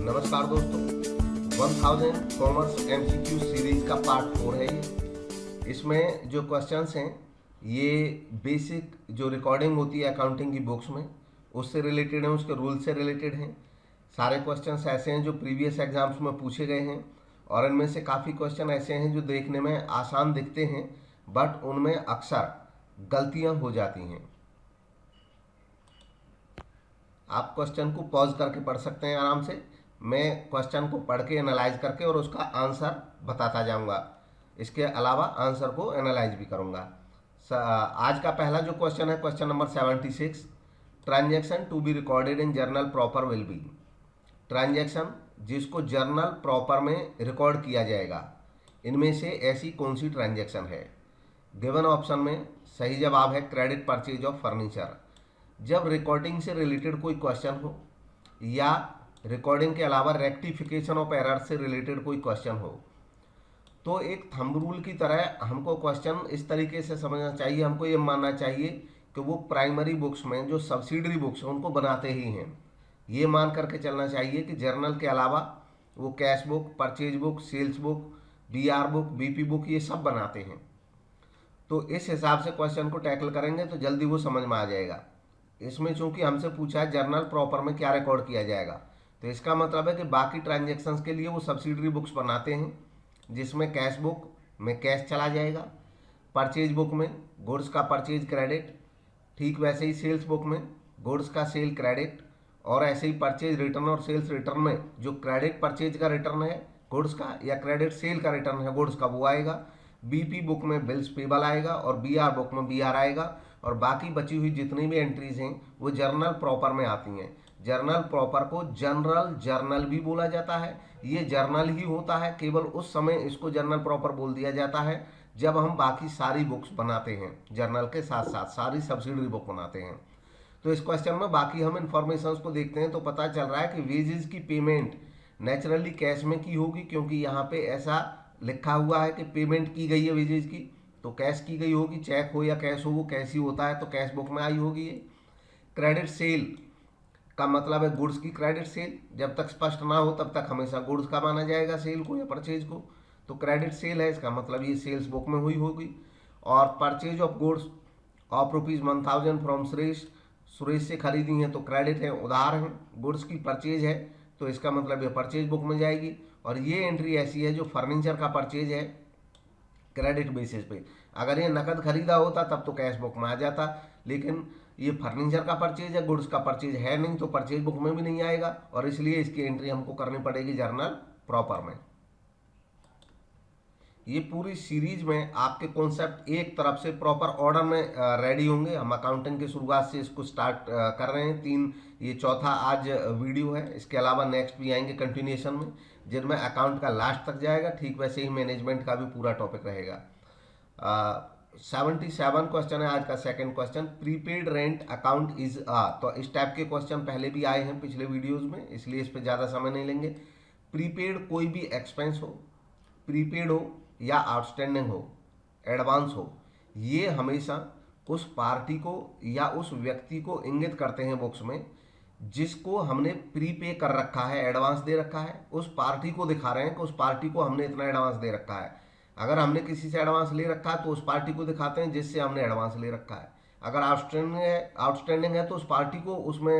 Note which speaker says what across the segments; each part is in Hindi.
Speaker 1: नमस्कार दोस्तों, 1000 कॉमर्स एमसीक्यू सीरीज का पार्ट 4 है ये। इसमें जो क्वेश्चंस हैं ये बेसिक जो रिकॉर्डिंग होती है अकाउंटिंग की बुक्स में उससे रिलेटेड हैं, उसके रूल से रिलेटेड हैं। सारे क्वेश्चंस ऐसे हैं जो प्रीवियस एग्जाम्स में पूछे गए हैं और इनमें से काफ़ी क्वेश्चन ऐसे हैं जो देखने में आसान दिखते हैं बट उनमें अक्सर गलतियां हो जाती हैं। आप क्वेश्चन को पॉज करके पढ़ सकते हैं आराम से। मैं क्वेश्चन को पढ़ के एनालाइज करके और उसका आंसर बताता जाऊंगा। इसके अलावा आंसर को एनालाइज भी करूंगा। आज का पहला जो क्वेश्चन है question number 76, transaction to be recorded in journal proper will be. Transaction जिसको जर्नल प्रॉपर में रिकॉर्ड किया जाएगा, इनमें से ऐसी कौन सी ट्रांजैक्शन है? गिवन ऑप्शन में सही जवाब है क्रेडिट परचेज ऑफ फर्नीचर। जब रिकॉर्डिंग से रिलेटेड कोई क्वेश्चन हो या रिकॉर्डिंग के अलावा रेक्टिफिकेशन ऑफ एरर से रिलेटेड कोई क्वेश्चन हो तो एक थंब रूल की तरह हमको क्वेश्चन इस तरीके से समझना चाहिए। हमको ये मानना चाहिए कि वो प्राइमरी बुक्स में जो सब्सिडरी बुक्स हैं उनको बनाते ही हैं। ये मान करके चलना चाहिए कि जर्नल के अलावा वो cash book, purchase book, sales book, BR book, BP book ये सब बनाते हैं। तो इस हिसाब से क्वेश्चन को टैकल करेंगे तो जल्दी वो समझ में आ जाएगा। इसमें चूंकि हमसे पूछा है जर्नल प्रॉपर में क्या रिकॉर्ड किया जाएगा, तो इसका मतलब है कि बाकी ट्रांजैक्शंस के लिए वो सब्सिडरी बुक्स बनाते हैं जिसमें कैश बुक में कैश चला जाएगा, परचेज बुक में गुड्स का परचेज क्रेडिट, ठीक वैसे ही सेल्स बुक में गुड्स का सेल क्रेडिट, और ऐसे ही परचेज रिटर्न और सेल्स रिटर्न में जो क्रेडिट परचेज का रिटर्न है गुड्स का या क्रेडिट सेल का रिटर्न है गुड्स का वो आएगा। बीपी बुक में बिल्स पेबल आएगा और बीआर बुक में बीआर आएगा। और बाकी बची हुई जितनी भी एंट्रीज हैं वो जर्नल प्रॉपर में आती हैं। जर्नल प्रॉपर को जनरल जर्नल भी बोला जाता है। ये जर्नल ही होता है, केवल उस समय इसको जर्नल प्रॉपर बोल दिया जाता है जब हम बाकी सारी बुक्स बनाते हैं, जर्नल के साथ साथ सारी सब्सिडरी बुक बनाते हैं। तो इस क्वेश्चन में बाकी हम इंफॉर्मेशन को देखते हैं तो पता चल रहा है कि वेजेस की पेमेंट नेचुरली कैश में की होगी, क्योंकि यहाँ पे ऐसा लिखा हुआ है कि पेमेंट की गई है वेजेस की, तो कैश की गई होगी। चेक हो या कैश हो वो कैश ही होता है, तो कैश बुक में आई होगी ये। क्रेडिट सेल का मतलब है गुड्स की क्रेडिट सेल। जब तक स्पष्ट ना हो तब तक हमेशा गुड्स का माना जाएगा सेल को या परचेज को, तो क्रेडिट सेल है, इसका मतलब ये सेल्स बुक में हुई होगी। और purchase of goods of ₹1000 from Suresh, Suresh से खरीदी है तो क्रेडिट है, उधार है। गुड्स की परचेज है तो इसका मतलब ये परचेज बुक में जाएगी। और ये एंट्री ऐसी है जो फर्नीचर का परचेज है क्रेडिट बेसिस पे। अगर ये नकद खरीदा होता तब तो कैश बुक में आ जाता, लेकिन ये फर्नीचर का परचेज है, गुड्स का परचेज है नहीं, तो परचेज बुक में भी नहीं आएगा और इसलिए इसकी एंट्री हमको करनी पड़ेगी जर्नल प्रॉपर में। ये पूरी सीरीज में आपके कॉन्सेप्ट एक तरफ से प्रॉपर ऑर्डर में रेडी होंगे। हम अकाउंटिंग की शुरुआत से इसको स्टार्ट कर रहे हैं। ये चौथा आज वीडियो है। इसके अलावा नेक्स्ट भी आएंगे कंटिन्यूएशन में जिनमें अकाउंट का लास्ट तक जाएगा, ठीक वैसे ही मैनेजमेंट का भी पूरा टॉपिक रहेगा। 77 क्वेश्चन है आज का second question, prepaid rent account is तो इस टाइप के क्वेश्चन पहले भी आए हैं पिछले वीडियोस में, इसलिए इस पर ज़्यादा समय नहीं लेंगे। प्रीपेड कोई भी एक्सपेंस हो, प्रीपेड हो या आउटस्टैंडिंग हो, एडवांस हो, ये हमेशा उस पार्टी को या उस व्यक्ति को इंगित करते हैं बुक्स में जिसको हमने प्रीपे कर रखा है, एडवांस दे रखा है। उस पार्टी को दिखा रहे हैं कि उस पार्टी को हमने इतना एडवांस दे रखा है। अगर हमने किसी से एडवांस ले रखा है तो उस पार्टी को दिखाते हैं जिससे हमने एडवांस ले रखा है। अगर आउटस्टैंडिंग है तो उस पार्टी को उसमें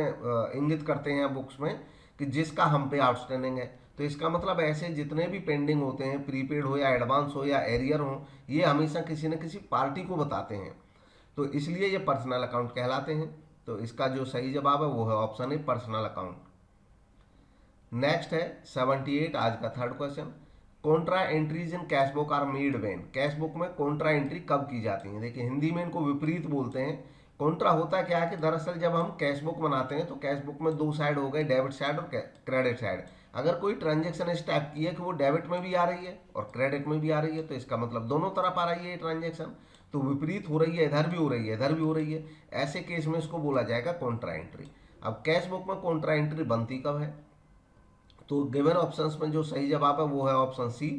Speaker 1: इंगित करते हैं बुक्स में कि जिसका हम पे आउटस्टैंडिंग है। तो इसका मतलब ऐसे जितने भी पेंडिंग होते हैं, प्रीपेड हो या एडवांस हो या एरियर हो, ये हमेशा किसी न किसी पार्टी को बताते हैं, तो इसलिए ये पर्सनल अकाउंट कहलाते हैं। तो इसका जो सही जवाब है वो है option A, personal account. Next है 78 आज का third question, contra entries in cash book are made when. Cash book में कॉन्ट्रा एंट्री कब की जाती है? देखिए हिंदी में इनको विपरीत बोलते हैं। कॉन्ट्रा होता क्या है कि दरअसल जब हम कैश बुक बनाते हैं तो कैश बुक में दो साइड हो गए, डेबिट साइड और क्रेडिट साइड। अगर कोई ट्रांजेक्शन इस टाइप की है कि वो डेबिट में भी आ रही है और क्रेडिट में भी आ रही है तो इसका मतलब दोनों तरफ आ रही है ये ट्रांजेक्शन, तो विपरीत हो रही है, इधर भी हो रही है इधर भी हो रही है, ऐसे केस में इसको बोला जाएगा कॉन्ट्रा एंट्री। अब कैश बुक में कॉन्ट्रा एंट्री बनती कब है? तो गिवन ऑप्शंस में जो सही जवाब है वो है option C,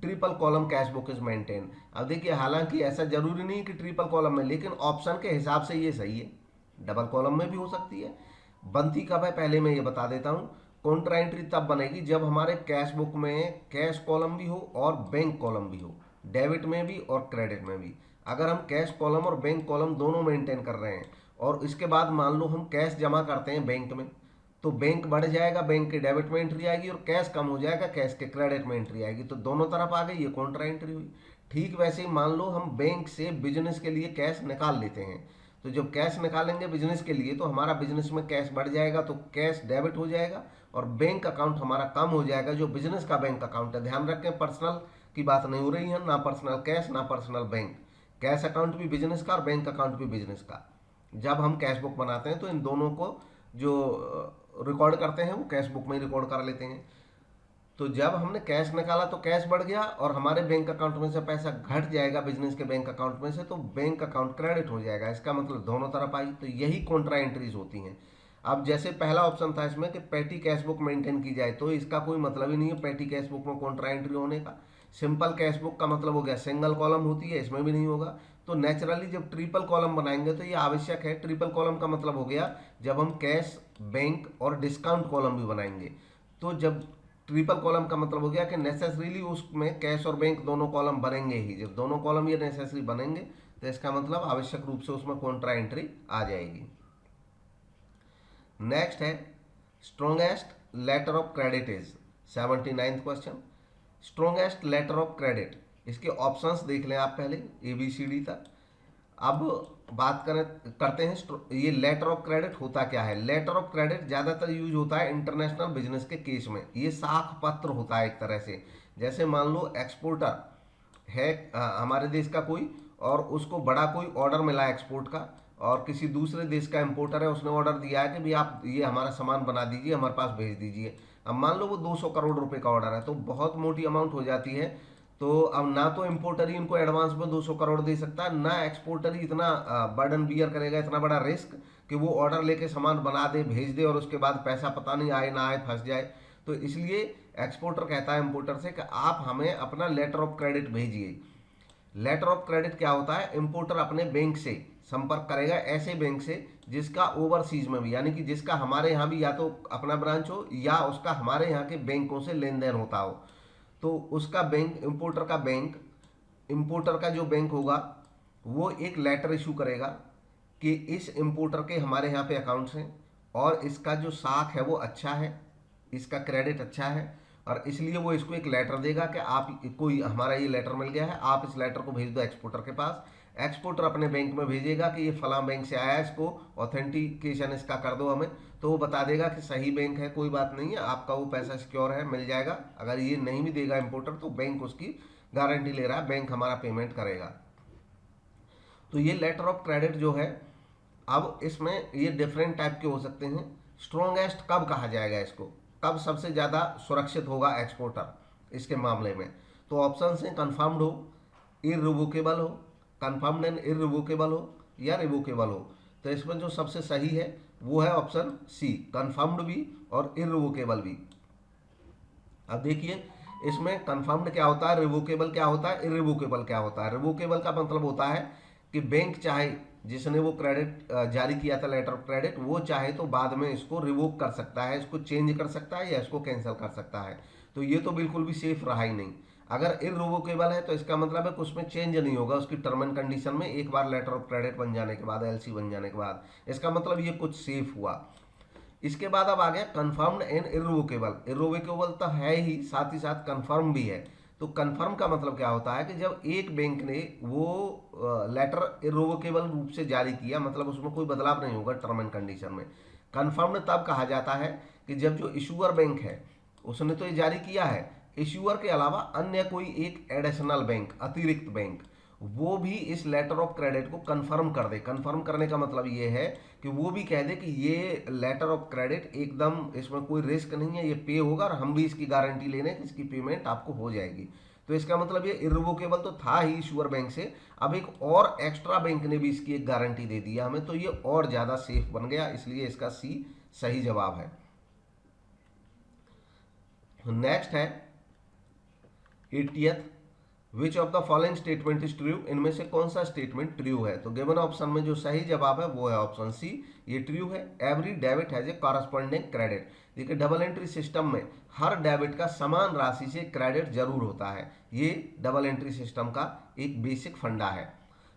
Speaker 1: triple column cash book is maintain. अब देखिए हालांकि ऐसा जरूरी नहीं कि ट्रिपल कॉलम में, लेकिन ऑप्शन के हिसाब से ये सही है, डबल कॉलम में भी हो सकती है। बनती कब है पहले मैं ये बता देता हूँ। कॉन्ट्रा एंट्री तब बनेगी जब हमारे कैश बुक में कैश कॉलम भी हो और बैंक कॉलम भी हो, डेबिट में भी और क्रेडिट में भी। अगर हम कैश कॉलम और बैंक कॉलम दोनों मेंटेन कर रहे हैं और इसके बाद मान लो हम कैश जमा करते हैं बैंक में, तो बैंक बढ़ जाएगा, बैंक के डेबिट में एंट्री आएगी, और कैश कम हो जाएगा, कैश के क्रेडिट में एंट्री आएगी, तो दोनों तरफ आ गई, ये कॉन्ट्रा एंट्री हुई। ठीक वैसे ही मान लो हम बैंक से बिजनेस के लिए कैश निकाल लेते हैं, तो जब कैश निकालेंगे बिजनेस के लिए तो हमारा बिजनेस में कैश बढ़ जाएगा, तो कैश डेबिट हो जाएगा और बैंक अकाउंट हमारा कम हो जाएगा, जो बिजनेस का बैंक अकाउंट है। ध्यान रखें, पर्सनल की बात नहीं हो रही है, ना पर्सनल कैश ना पर्सनल बैंक। कैश अकाउंट भी बिजनेस का और बैंक अकाउंट भी बिजनेस का। जब हम कैश बुक बनाते हैं तो इन दोनों को जो रिकॉर्ड करते हैं वो कैश बुक में ही रिकॉर्ड कर लेते हैं। तो जब हमने कैश निकाला तो कैश बढ़ गया और हमारे बैंक अकाउंट में से पैसा घट जाएगा बिजनेस के बैंक अकाउंट में से, तो बैंक अकाउंट क्रेडिट हो जाएगा। इसका मतलब दोनों तरफ आई, तो यही कॉन्ट्रा एंट्रीज होती हैं। अब जैसे पहला ऑप्शन था इसमें कि पैटी कैश बुक मेंटेन की जाए, तो इसका कोई मतलब ही नहीं है पैटी कैश बुक में कॉन्ट्रा एंट्री होने का। सिंपल कैश बुक का मतलब हो गया सिंगल कॉलम होती है, इसमें भी नहीं होगा। तो नेचुरली जब ट्रिपल कॉलम बनाएंगे तो ये आवश्यक है। ट्रिपल कॉलम का मतलब हो गया जब हम कैश, बैंक और डिस्काउंट कॉलम भी बनाएंगे। तो जब ट्रिपल कॉलम का मतलब हो गया कि नेसेसरीली उसमें कैश और बैंक दोनों कॉलम बनेंगे ही। जब दोनों कॉलम ये नेसेसरी बनेंगे तो इसका मतलब आवश्यक रूप से उसमें कॉन्ट्रा एंट्री आ जाएगी। नेक्स्ट है strongest letter of credit is 79th question. Strongest letter of credit, इसके ऑप्शंस देख लें आप पहले ABCD तक। अब बात करते हैं ये लेटर ऑफ क्रेडिट होता क्या है। लेटर ऑफ क्रेडिट ज़्यादातर यूज होता है इंटरनेशनल बिजनेस के केस में। ये साख पत्र होता है एक तरह से। जैसे मान लो एक्सपोर्टर है हमारे देश का कोई, और उसको बड़ा कोई ऑर्डर मिला है एक्सपोर्ट का, और किसी दूसरे देश का इंपोर्टर है, उसने ऑर्डर दिया है कि भाई आप ये हमारा सामान बना दीजिए, हमारे पास भेज दीजिए। अब मान लो वो 200 करोड़ रुपए का ऑर्डर है, तो बहुत मोटी अमाउंट हो जाती है। तो अब ना तो इम्पोर्टर ही इनको एडवांस में 200 करोड़ दे सकता है, ना एक्सपोर्टर ही इतना बर्डन बियर करेगा, इतना बड़ा रिस्क कि वो ऑर्डर लेके सामान बना दे, भेज दे और उसके बाद पैसा पता नहीं आए ना आए, फंस जाए। तो इसलिए एक्सपोर्टर कहता है इम्पोर्टर से कि आप हमें अपना लेटर ऑफ क्रेडिट भेजिए। लेटर ऑफ क्रेडिट क्या होता है, इम्पोर्टर अपने बैंक से संपर्क करेगा, ऐसे बैंक से जिसका ओवरसीज में भी, यानी कि जिसका हमारे यहाँ भी या तो अपना ब्रांच हो या उसका हमारे यहाँ के बैंकों से लेन देन होता हो। तो उसका बैंक, इंपोर्टर का बैंक, इंपोर्टर का जो बैंक होगा वो एक लेटर इशू करेगा कि इस इंपोर्टर के हमारे यहाँ पे अकाउंट्स हैं और इसका जो साख है वो अच्छा है, इसका क्रेडिट अच्छा है, और इसलिए वो इसको एक लेटर देगा कि आप कोई हमारा ये लेटर मिल गया है, आप इस लेटर को भेज दो एक्सपोर्टर के पास। एक्सपोर्टर अपने बैंक में भेजेगा कि ये फलां बैंक से आया है, इसको ऑथेंटिकेशन इसका कर दो हमें। तो वो बता देगा कि सही बैंक है, कोई बात नहीं है, आपका वो पैसा सिक्योर है, मिल जाएगा। अगर ये नहीं भी देगा इंपोर्टर तो बैंक उसकी गारंटी ले रहा है, बैंक हमारा पेमेंट करेगा। तो ये लेटर ऑफ क्रेडिट जो है, अब इसमें ये डिफरेंट टाइप के हो सकते हैं। स्ट्रॉन्गेस्ट कब कहा जाएगा इसको, कब सबसे ज़्यादा सुरक्षित होगा एक्सपोर्टर इसके मामले में? तो ऑप्शन है कन्फर्म्ड हो, इररिवोकेबल हो, कन्फर्म्ड एंड इररिवोकेबल हो, या रिवोकेबल हो। तो इसमें जो सबसे सही है वो है ऑप्शन सी, कन्फर्म्ड भी और इररिवोकेबल भी। अब देखिए इसमें कन्फर्म्ड क्या होता है, रिवोकेबल क्या होता है, इररिवोकेबल क्या होता है। रिवोकेबल का मतलब होता है कि बैंक चाहे, जिसने वो क्रेडिट जारी किया था लेटर ऑफ क्रेडिट, वो चाहे तो बाद में इसको रिवोक कर सकता है, इसको चेंज कर सकता है या इसको कैंसिल कर सकता है। तो ये तो बिल्कुल भी सेफ रहा ही नहीं। अगर इररिवोकेबल है तो इसका मतलब है कि उसमें चेंज नहीं होगा उसकी टर्म एंड कंडीशन में, एक बार लेटर ऑफ क्रेडिट बन जाने के बाद, LC बन जाने के बाद। इसका मतलब ये कुछ सेफ हुआ। इसके बाद अब आ गया कन्फर्म्ड एंड इररिवोकेबल। इररिवोकेबल तो है ही, साथ ही साथ कन्फर्म भी है। तो कन्फर्म का मतलब क्या होता है कि जब एक बैंक ने वो लेटर इररिवोकेबल रूप से जारी किया, मतलब उसमें कोई बदलाव नहीं होगा टर्म एंड कंडीशन में। कन्फर्म्ड तब कहा जाता है कि जब जो इशूअर बैंक है उसने तो ये जारी किया है, इशूअर के अलावा अन्य कोई एक एडिशनल बैंक, अतिरिक्त बैंक, वो भी इस लेटर ऑफ क्रेडिट को कंफर्म कर दे। कंफर्म करने का मतलब ये है कि वो भी कह दे कि ये लेटर ऑफ क्रेडिट एकदम, इसमें कोई रिस्क नहीं है, ये पे होगा और हम भी इसकी गारंटी ले रहे हैं कि इसकी पेमेंट आपको हो जाएगी। तो इसका मतलब ये इररिवोकेबल तो था ही इशूअर बैंक से, अब एक और एक्स्ट्रा बैंक ने भी इसकी एक गारंटी दे दिया हमें, तो ये और ज़्यादा सेफ बन गया। इसलिए इसका सी सही जवाब है। नेक्स्ट है 80th which of the following statement is true, इनमें से कौन सा स्टेटमेंट ट्रू है। तो गिवन ऑप्शन में जो सही जवाब है वो है ऑप्शन सी, ये ट्रू है। Every debit has a corresponding credit. देखिए डबल एंट्री सिस्टम में हर डेबिट का समान राशि से क्रेडिट जरूर होता है, ये डबल एंट्री सिस्टम का एक बेसिक फंडा है।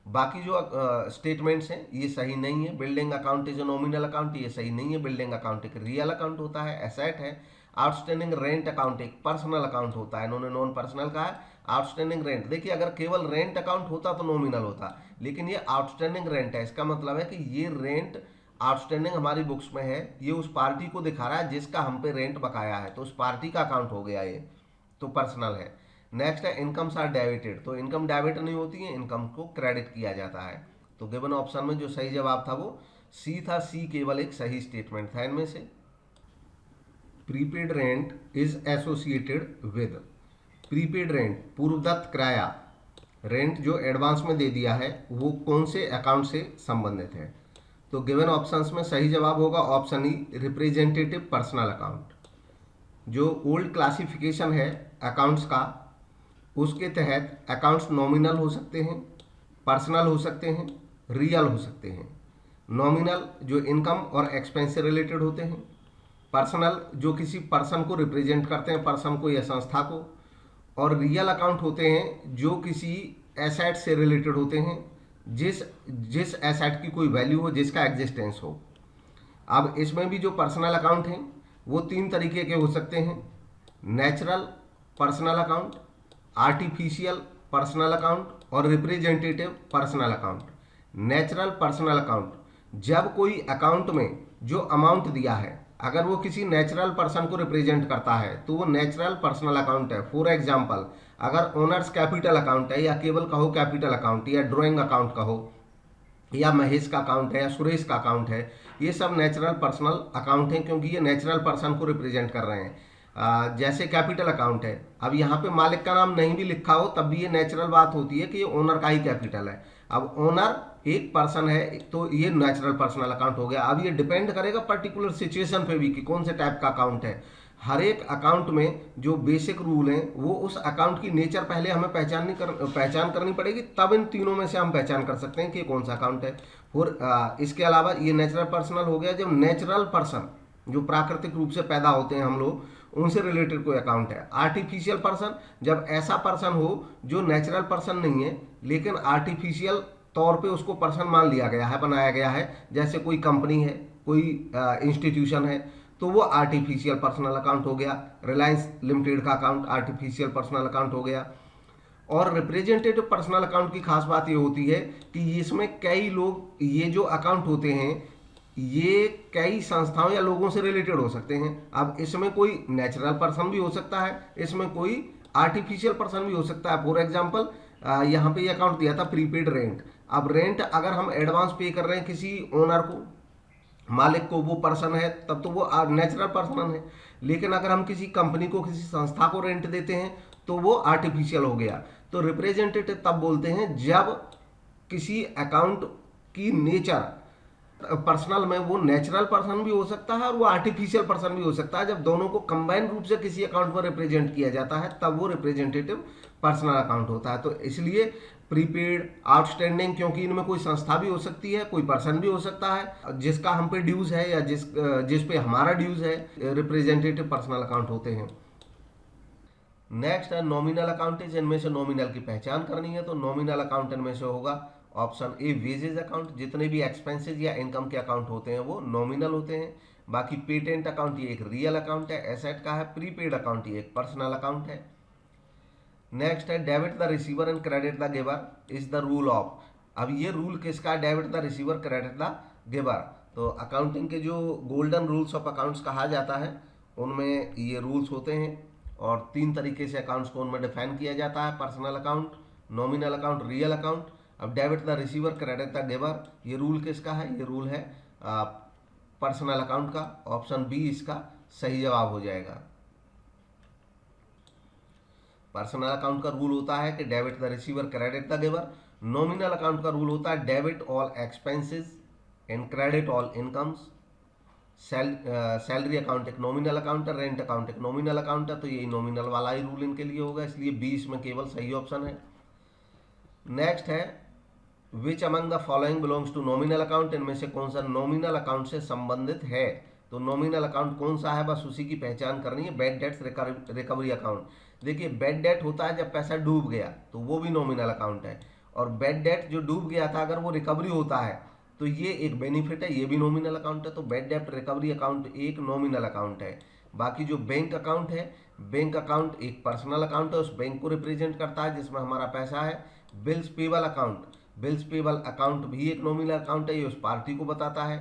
Speaker 1: बाकी जो स्टेटमेंट्स हैं ये सही नहीं है। Building account is a nominal account, ये सही नहीं है। बिल्डिंग अकाउंट एक रियल अकाउंट होता है, एसेट है। आउटस्टैंडिंग रेंट अकाउंट एक पर्सनल अकाउंट होता है, इन्होंने नॉन पर्सनल कहा है। आउटस्टैंडिंग रेंट, देखिए अगर केवल रेंट अकाउंट होता तो नॉमिनल होता, लेकिन ये आउटस्टैंडिंग रेंट है, इसका मतलब है कि ये रेंट आउटस्टैंडिंग हमारी बुक्स में है, ये उस पार्टी को दिखा रहा है जिसका हम पे रेंट बकाया है, तो उस पार्टी का अकाउंट हो गया ये, तो पर्सनल है। नेक्स्ट है इनकम्स आर डेबिटेड, तो इनकम डेबिट नहीं होती है, इनकम को क्रेडिट किया जाता है। तो गिवन ऑप्शन में जो सही जवाब था वो सी था, सी केवल एक सही स्टेटमेंट था इनमें से। Prepaid rent is associated with, prepaid rent पूर्वदत्त किराया, रेंट जो एडवांस में दे दिया है वो कौन से अकाउंट से संबंधित है। तो गिवन ऑप्शंस में सही जवाब होगा option E, representative personal account. जो ओल्ड क्लासिफिकेशन है अकाउंट्स का, उसके तहत अकाउंट्स नॉमिनल हो सकते हैं, पर्सनल हो सकते हैं, रियल हो सकते हैं। नॉमिनल जो इनकम और एक्सपेंस से रिलेटेड होते हैं, पर्सनल जो किसी पर्सन को रिप्रेजेंट करते हैं, पर्सन को या संस्था को, और रियल अकाउंट होते हैं जो किसी एसेट से रिलेटेड होते हैं, जिस एसेट की कोई वैल्यू हो, जिसका एग्जिस्टेंस हो। अब इसमें भी जो पर्सनल अकाउंट हैं वो तीन तरीके के हो सकते हैं, natural personal account, artificial personal account और representative personal account. Natural personal account, जब कोई अकाउंट में जो अमाउंट दिया है अगर वो किसी नेचुरल पर्सन को रिप्रेजेंट करता है तो वो नेचुरल पर्सनल अकाउंट है। फॉर एग्जांपल अगर ओनर्स कैपिटल अकाउंट है, या केवल कहो कैपिटल अकाउंट, या ड्राइंग अकाउंट कहो, या महेश का अकाउंट है, या सुरेश का अकाउंट है, ये सब नेचुरल पर्सनल अकाउंट हैं क्योंकि ये नेचुरल पर्सन को रिप्रेजेंट कर रहे हैं। जैसे कैपिटल अकाउंट है, अब यहाँ पे मालिक का नाम नहीं भी लिखा हो तब भी ये नेचुरल बात होती है कि ये ओनर का ही कैपिटल है। अब ओनर एक पर्सन है तो ये नेचुरल पर्सनल अकाउंट हो गया। अब ये डिपेंड करेगा पर्टिकुलर सिचुएशन पे भी कि कौन से टाइप का अकाउंट है। हर एक अकाउंट में जो बेसिक रूल हैं वो उस अकाउंट की नेचर पहले हमें पहचान करनी पड़ेगी, तब इन तीनों में से हम पहचान कर सकते हैं कि कौन सा अकाउंट है। और इसके अलावा ये नेचुरल पर्सनल हो गया जब नेचुरल पर्सन जो प्राकृतिक रूप से पैदा होते हैं हम लोग, उनसे रिलेटेड कोई अकाउंट है। आर्टिफिशियल पर्सन जब ऐसा पर्सन हो जो नेचुरल पर्सन नहीं है लेकिन आर्टिफिशियल तौर पे उसको पर्सन मान लिया गया है, बनाया गया है, जैसे कोई कंपनी है, कोई इंस्टीट्यूशन है, तो वो आर्टिफिशियल पर्सनल अकाउंट हो गया। रिलायंस लिमिटेड का अकाउंट आर्टिफिशियल पर्सनल अकाउंट हो गया। और रिप्रेजेंटेटिव पर्सनल अकाउंट की खास बात ये होती है कि इसमें कई लोग, ये जो अकाउंट होते हैं ये कई संस्थाओं या लोगों से रिलेटेड हो सकते हैं। अब इसमें कोई नेचुरल पर्सन भी हो सकता है, इसमें कोई आर्टिफिशियल पर्सन भी हो सकता है। फॉर एग्जांपल यहाँ पे ये अकाउंट दिया था प्रीपेड रेंट। अब रेंट अगर हम एडवांस पे कर रहे हैं किसी ओनर को, मालिक को, वो पर्सन है, तब तो वो नेचुरल पर्सन है। लेकिन अगर हम किसी कंपनी को, किसी संस्था को रेंट देते हैं तो वो आर्टिफिशियल हो गया। तो रिप्रेजेंटेटिव तब बोलते हैं जब किसी अकाउंट की नेचर पर्सनल में वो नेचुरल पर्सन भी हो सकता है और वो आर्टिफिशियल पर्सन भी हो सकता है। जब दोनों को कंबाइन रूप से किसी अकाउंट में रिप्रेजेंट किया जाता है तब वो रिप्रेजेंटेटिव पर्सनल अकाउंट होता है। तो इसलिए प्रीपेड, आउटस्टैंडिंग, क्योंकि इनमें कोई संस्था भी हो सकती है, कोई पर्सन भी हो सकता है जिसका हम पे ड्यूज है या जिस पे हमारा ड्यूज है, रिप्रेजेंटेटिव पर्सनल अकाउंट होते हैं। नेक्स्ट है नॉमिनल अकाउंट। इनमें से नॉमिनल की पहचान करनी है, तो नॉमिनल अकाउंट इनमें से होगा ऑप्शन ए, वेजेज अकाउंट। जितने भी एक्सपेंसेस या इनकम के अकाउंट होते हैं वो नॉमिनल होते हैं। बाकी पेटेंट अकाउंट ये एक रियल अकाउंट है, एसेट का है। प्रीपेड अकाउंट ये एक पर्सनल अकाउंट है। नेक्स्ट है debit the receiver and credit the giver is the rule of. अब ये रूल किसका? Debit the receiver, credit the giver. तो अकाउंटिंग के जो गोल्डन रूल्स ऑफ अकाउंट्स कहा जाता है उनमें ये रूल्स होते हैं और तीन तरीके से अकाउंट्स को उनमें डिफाइन किया जाता है, personal account, nominal account, real account. अब debit the receiver, credit the giver, ये रूल किसका है? ये रूल है पर्सनल अकाउंट का। ऑप्शन बी इसका सही जवाब हो जाएगा। पर्सनल अकाउंट का रूल होता है कि debit the receiver, credit the giver. Nominal account का रूल होता है debit all expenses and credit all incomes. Salary account एक नॉमिनल अकाउंट है, रेंट अकाउंट एक नॉमिनल अकाउंट है, तो यही नॉमिनल वाला ही रूल इनके लिए होगा, इसलिए बी इसमें केवल सही ऑप्शन है। नेक्स्ट है which among the following belongs to nominal account, इनमें से कौन सा नॉमिनल अकाउंट से संबंधित है। तो नॉमिनल अकाउंट कौन सा है, बस उसी की पहचान करनी है। बैड डेट्स रिकवरी अकाउंट, देखिए बैड डेट होता है जब पैसा डूब गया, तो वो भी नॉमिनल अकाउंट है। और बैड डेट जो डूब गया था अगर वो रिकवरी होता है तो ये एक बेनिफिट है, ये भी नॉमिनल अकाउंट है। तो बैड डेट रिकवरी अकाउंट एक नॉमिनल अकाउंट है। बाकी जो बैंक अकाउंट है, बैंक अकाउंट एक पर्सनल अकाउंट है, उस बैंक को रिप्रेजेंट करता है जिसमें हमारा पैसा है। Bills payable account, bills payable account भी एक नॉमिनल अकाउंट है, ये उस पार्टी को बताता है।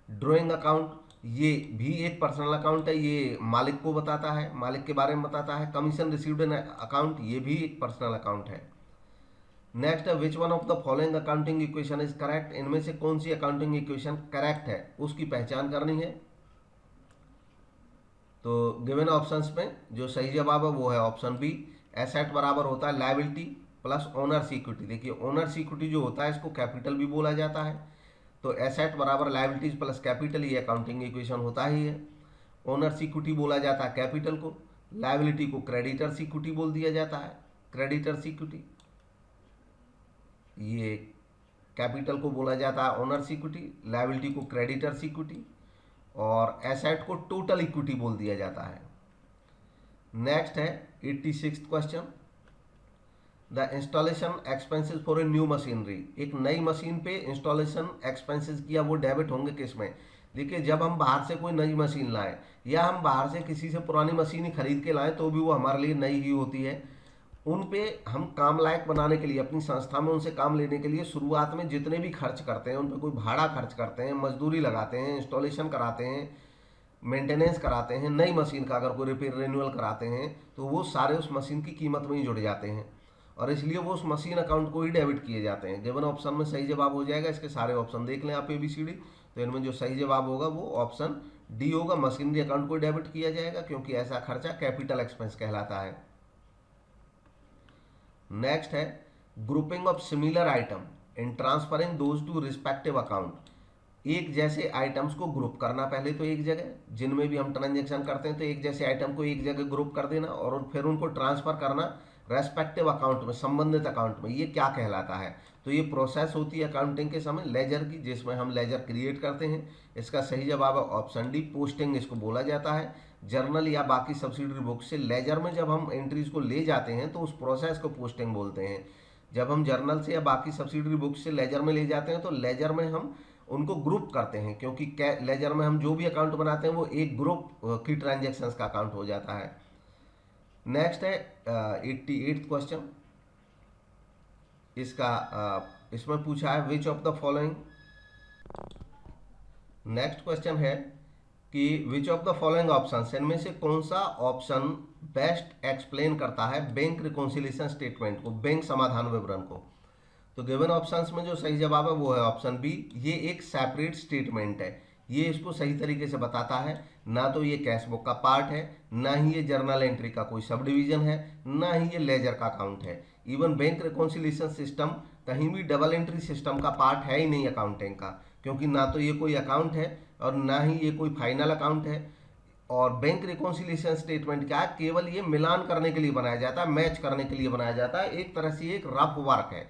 Speaker 1: ड्राइंग अकाउंट ये भी एक पर्सनल अकाउंट है, ये मालिक को बताता है, मालिक के बारे में बताता है। कमीशन रिसीव्ड इन अकाउंट ये भी एक पर्सनल अकाउंट है। नेक्स्ट है which one of the following accounting equation is correct, इनमें से कौन सी अकाउंटिंग इक्वेशन करेक्ट है उसकी पहचान करनी है। तो गिवन ऑप्शंस में जो सही जवाब है वो है ऑप्शन बी, एसेट बराबर होता है लायबिलिटी प्लस ओनर्स इक्विटी। देखिए ओनर्स इक्विटी जो होता है इसको कैपिटल भी बोला जाता है, तो एसेट बराबर लायबिलिटीज प्लस कैपिटल ये अकाउंटिंग इक्वेशन होता ही है। ओनर्स इक्विटी बोला जाता है कैपिटल को, लायबिलिटी को क्रेडिटर्स इक्विटी बोल दिया जाता है, क्रेडिटर्स इक्विटी। ये कैपिटल को बोला जाता है ओनर्स इक्विटी, लायबिलिटी को क्रेडिटर्स इक्विटी, और एसेट को टोटल इक्विटी बोल दिया जाता है। नेक्स्ट है 86 question, the installation expenses for a new machinery, एक नई मशीन पे इंस्टॉलेशन एक्सपेंसेस किया वो डेबिट होंगे किस में। देखिए जब हम बाहर से कोई नई मशीन लाएं या हम बाहर से किसी से पुरानी मशीन ही खरीद के लाएं तो भी वो हमारे लिए नई ही होती है। उन पे हम काम लायक बनाने के लिए अपनी संस्था में उनसे काम लेने के लिए शुरुआत में जितने भी खर्च करते हैं, उन पर कोई भाड़ा खर्च करते हैं, मजदूरी लगाते हैं, इंस्टॉलेशन कराते हैं, मेंटेनेंस कराते हैं, नई मशीन का अगर कोई रिपेयर रिन्यूअल कराते हैं तो वो सारे उस मशीन की कीमत में ही जुड़ जाते हैं और इसलिए वो उस मशीन अकाउंट को ही डेबिट किए जाते हैं। गिवन ऑप्शन में सही जवाब हो जाएगा, इसके सारे ऑप्शन देख लें आप ABCD, तो इनमें जो सही जवाब होगा वो ऑप्शन डी होगा, मशीनरी अकाउंट को डेबिट किया जाएगा क्योंकि ऐसा खर्चा कैपिटल एक्सपेंस कहलाता है। नेक्स्ट है grouping of similar item in transferring those two respective account, एक जैसे आइटम्स को ग्रुप करना, पहले तो एक जगह जिनमें भी हम ट्रांजेक्शन करते हैं तो एक जैसे आइटम को एक जगह ग्रुप कर देना और फिर उनको ट्रांसफर करना रेस्पेक्टिव अकाउंट में, संबंधित अकाउंट में, ये क्या कहलाता है। तो ये प्रोसेस होती है अकाउंटिंग के समय लेजर की, जिसमें हम लेजर क्रिएट करते हैं। इसका सही जवाब है ऑप्शन डी, पोस्टिंग इसको बोला जाता है। जर्नल या बाकी सब्सिडरी बुक से लेजर में जब हम एंट्रीज को ले जाते हैं तो उस प्रोसेस को पोस्टिंग बोलते हैं। जब हम जर्नल से या बाकी सब्सिडरी बुक से लेजर में ले जाते हैं तो लेजर में हम उनको ग्रुप करते हैं क्योंकि लेजर में हम जो भी अकाउंट बनाते हैं वो एक ग्रुप की ट्रांजेक्शन्स का अकाउंट हो जाता है। नेक्स्ट है 88 क्वेश्चन, इसमें पूछा है विच of the following, next question है कि विच ऑफ द फॉलोइंग ऑप्शन, इनमें से कौन सा ऑप्शन बेस्ट एक्सप्लेन करता है बैंक रिकॉन्सिलिएशन स्टेटमेंट को, बैंक समाधान विवरण को। तो गिवन ऑप्शंस में जो सही जवाब है वो है ऑप्शन बी, ये एक सेपरेट स्टेटमेंट है, ये इसको सही तरीके से बताता है। ना तो ये कैश बुक का पार्ट है, ना ही ये जर्नल एंट्री का कोई सब डिवीजन है, ना ही ये लेजर का अकाउंट है। इवन बैंक रिकॉन्सिलिएशन सिस्टम कहीं भी डबल एंट्री सिस्टम का पार्ट है ही नहीं अकाउंटिंग का, क्योंकि ना तो ये कोई अकाउंट है और ना ही ये कोई फाइनल अकाउंट है। और बैंक रिकॉन्सिलिएशन स्टेटमेंट क्या है, केवल ये मिलान करने के लिए बनाया जाता है, मैच करने के लिए बनाया जाता है। एक तरह से एक रफ वर्क है,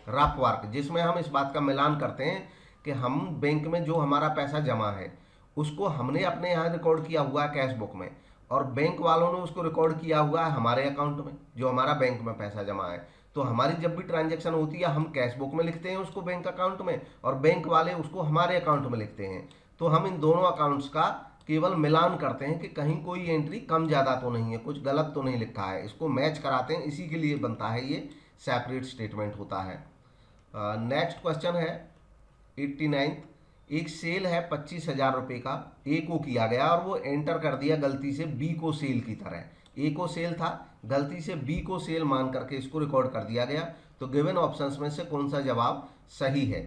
Speaker 1: रफ वर्क, जिसमें हम इस बात का मिलान करते हैं कि हम बैंक में जो हमारा पैसा जमा है उसको हमने अपने यहाँ रिकॉर्ड किया हुआ है कैश बुक में, और बैंक वालों ने उसको रिकॉर्ड किया हुआ है हमारे अकाउंट में जो हमारा बैंक में पैसा जमा है। तो हमारी जब भी ट्रांजैक्शन होती है हम कैश बुक में लिखते हैं उसको बैंक अकाउंट में, और बैंक वाले उसको हमारे अकाउंट में लिखते हैं। तो हम इन दोनों अकाउंट्स का केवल मिलान करते हैं कि कहीं कोई एंट्री कम ज़्यादा तो नहीं है, कुछ गलत तो नहीं लिखा है, इसको मैच कराते हैं, इसी के लिए बनता है ये सेपरेट स्टेटमेंट होता है। नेक्स्ट क्वेश्चन है 89, एक सेल है 25,000 रुपये का, ए को किया गया और वो एंटर कर दिया गलती से बी को सेल की तरह। ए को सेल था, गलती से बी को सेल मान करके इसको रिकॉर्ड कर दिया गया। तो गिवन ऑप्शंस में से कौन सा जवाब सही है।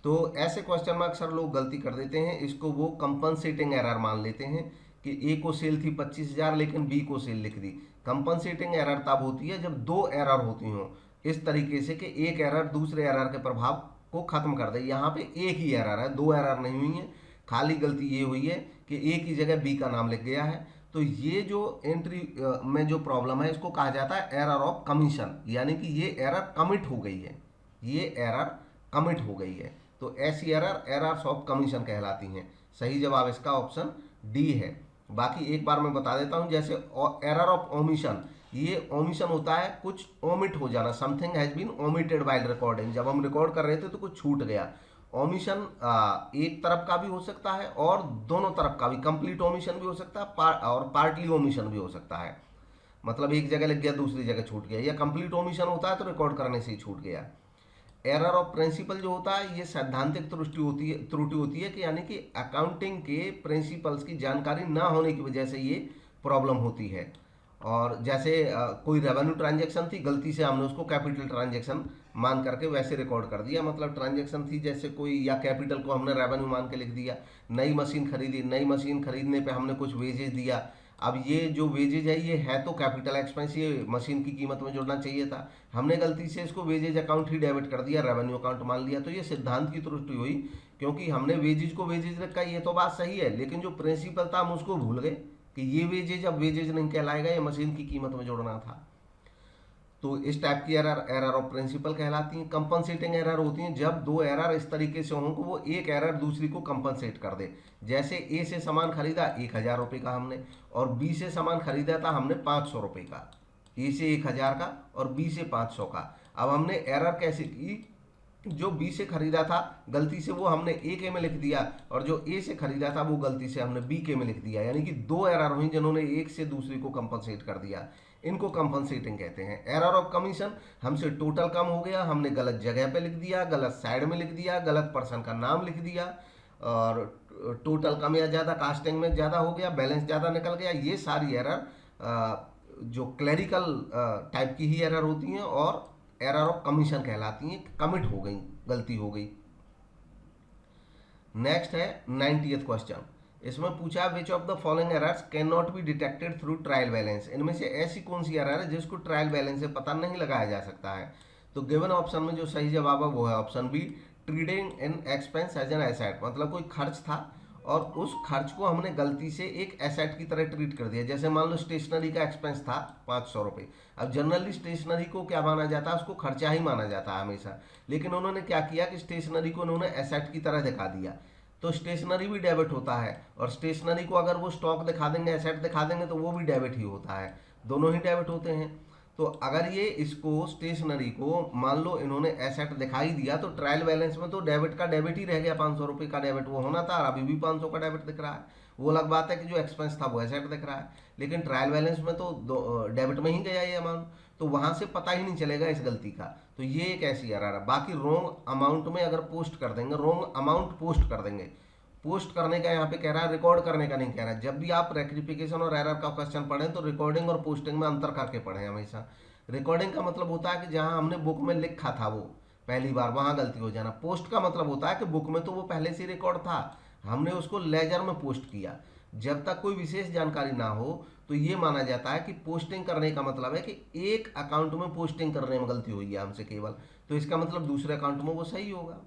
Speaker 1: तो ऐसे क्वेश्चन में अक्सर लोग गलती कर देते हैं, इसको वो कंपनसेटिंग एरर मान लेते हैं कि ए को सेल थी 25,000 लेकिन बी को सेल लिख दी। कंपनसेटिंग एरर तब होती है जब दो एरर होती हों, इस तरीके से कि एक एरर दूसरे एरर के प्रभाव को खत्म कर दे। यहाँ पे एक ही एरर है, दो एरर नहीं हुई है, खाली गलती ये हुई है कि ए की जगह बी का नाम लिख गया है। तो ये जो एंट्री में जो प्रॉब्लम है इसको कहा जाता है एरर ऑफ कमीशन, यानी कि ये एरर कमिट हो गई है, ये एरर कमिट हो गई है। तो ऐसी एरर एरर्स ऑफ कमीशन कहलाती हैं। सही जवाब इसका ऑप्शन डी है। बाकी एक बार मैं बता देता हूं, जैसे एरर ऑफ ओमिशन, ये ओमिशन होता है कुछ ओमिट हो जाना, something has been omitted while recording, जब हम रिकॉर्ड कर रहे थे तो कुछ छूट गया। ओमिशन एक तरफ का भी हो सकता है और दोनों तरफ का भी, कंप्लीट ओमिशन भी हो सकता है और पार्टली ओमिशन भी हो सकता है, मतलब एक जगह लग गया दूसरी जगह छूट गया, या कंप्लीट ओमिशन होता है तो रिकॉर्ड करने से ही छूट गया। एरर ऑफ प्रिंसिपल जो होता है ये सैद्धांतिक त्रुटि होती है कि यानी कि अकाउंटिंग के प्रिंसिपल्स की जानकारी ना होने की वजह से ये प्रॉब्लम होती है। और जैसे कोई रेवेन्यू ट्रांजैक्शन थी, गलती से हमने उसको कैपिटल ट्रांजैक्शन मान करके वैसे रिकॉर्ड कर दिया, मतलब ट्रांजैक्शन थी जैसे कोई, या कैपिटल को हमने रेवेन्यू मान के लिख दिया। नई मशीन खरीदी, नई मशीन खरीदने पे हमने कुछ वेजेज दिया, अब ये जो वेजेज है ये है तो कैपिटल एक्सपेंस, ये मशीन की कीमत में जुड़ना चाहिए था, हमने गलती से इसको वेजेज अकाउंट ही डेबिट कर दिया, रेवेन्यू अकाउंट मान लिया, तो ये सिद्धांत की त्रुटि हुई, क्योंकि हमने वेजेज को वेजेज रखा, ये तो बात सही है, लेकिन जो प्रिंसिपल था हम उसको भूल गए कि ये वेजेज अब वेजेज नहीं कहलाएगा, ये मशीन की कीमत में जोड़ना था। तो इस टाइप की एरर एरर ऑफ प्रिंसिपल कहलाती हैं। कंपनसेटिंग एरर होती हैं जब दो एरर इस तरीके से हों कि वो एक एरर दूसरी को कंपनसेट कर दे। जैसे ए से सामान खरीदा 1,000 रुपये का हमने, और बी से सामान खरीदा था हमने 500 रुपये का, ए से 1,000 का और बी से 500 का। अब हमने एरर कैसे की, जो बी से खरीदा था गलती से वो हमने ए के में लिख दिया, और जो ए से खरीदा था वो गलती से हमने बी के में लिख दिया, यानी कि दो एरर हुई जिन्होंने एक से दूसरी को कंपनसेट कर दिया, इनको कंपनसेटिंग कहते हैं। एरर ऑफ कमीशन, हमसे टोटल कम हो गया, हमने गलत जगह पे लिख दिया, गलत साइड में लिख दिया, गलत पर्सन का नाम लिख दिया, और टोटल कम या ज़्यादा कास्टिंग में ज़्यादा हो गया, बैलेंस ज़्यादा निकल गया। ये सारी एरर जो क्लैरिकल टाइप की ही एरर होती हैं और एरर ऑफ कमीशन कहलाती हैं, कमिट हो गई, गलती हो गई। नेक्स्ट है 90th क्वेश्चन, इसमें पूछा विच of the following errors can not be detected through trial balance, इनमें से ऐसी कौन सी एरर है जिसको ट्रायल बैलेंस से पता नहीं लगाया जा सकता है। तो गिवन ऑप्शन में जो सही जवाब है वो है option B, treating in expense as an asset, मतलब कोई खर्च था और उस खर्च को हमने गलती से एक एसेट की तरह ट्रीट कर दिया। जैसे मान लो स्टेशनरी का एक्सपेंस था 500 रुपये, अब जनरली स्टेशनरी को क्या माना जाता है, उसको खर्चा ही माना जाता है हमेशा, लेकिन उन्होंने क्या किया कि स्टेशनरी को उन्होंने एसेट की तरह दिखा दिया, तो स्टेशनरी भी डेबिट होता है, और स्टेशनरी को अगर वो स्टॉक दिखा देंगे, एसेट दिखा देंगे, तो वो भी डेबिट ही होता है, दोनों ही डेबिट होते हैं। तो अगर ये इसको स्टेशनरी को मान लो इन्होंने एसेट दिखाई दिया, तो ट्रायल बैलेंस में तो डेबिट का डेबिट ही रह गया, 500 रुपये का डेबिट वो होना था, अभी भी 500 का डेबिट दिख रहा है। वो अलग बात है कि जो एक्सपेंस था वो एसेट दिख रहा है, लेकिन ट्रायल बैलेंस में तो डेबिट में ही गया ये अमाउंट, तो वहां से पता ही नहीं चलेगा इस गलती का। तो ये एक ऐसी एरर है। बाकी रॉन्ग अमाउंट में अगर पोस्ट कर देंगे, रॉन्ग अमाउंट पोस्ट कर देंगे, पोस्ट करने का यहाँ पे कह रहा है, रिकॉर्ड करने का नहीं कह रहा है। जब भी आप रेक्टिफिकेशन और एरर का क्वेश्चन पढ़ें तो रिकॉर्डिंग और पोस्टिंग में अंतर करके पढ़ें हमेशा। रिकॉर्डिंग का मतलब होता है कि जहाँ हमने बुक में लिखा था वो पहली बार, वहाँ गलती हो जाना। पोस्ट का मतलब होता है कि बुक में तो वो पहले से रिकॉर्ड था, हमने उसको लेजर में पोस्ट किया। जब तक कोई विशेष जानकारी ना हो तो ये माना जाता है कि पोस्टिंग करने का मतलब है कि एक अकाउंट में पोस्टिंग करने में गलती हुई है हमसे केवल, तो इसका मतलब दूसरे अकाउंट में वो सही होगा,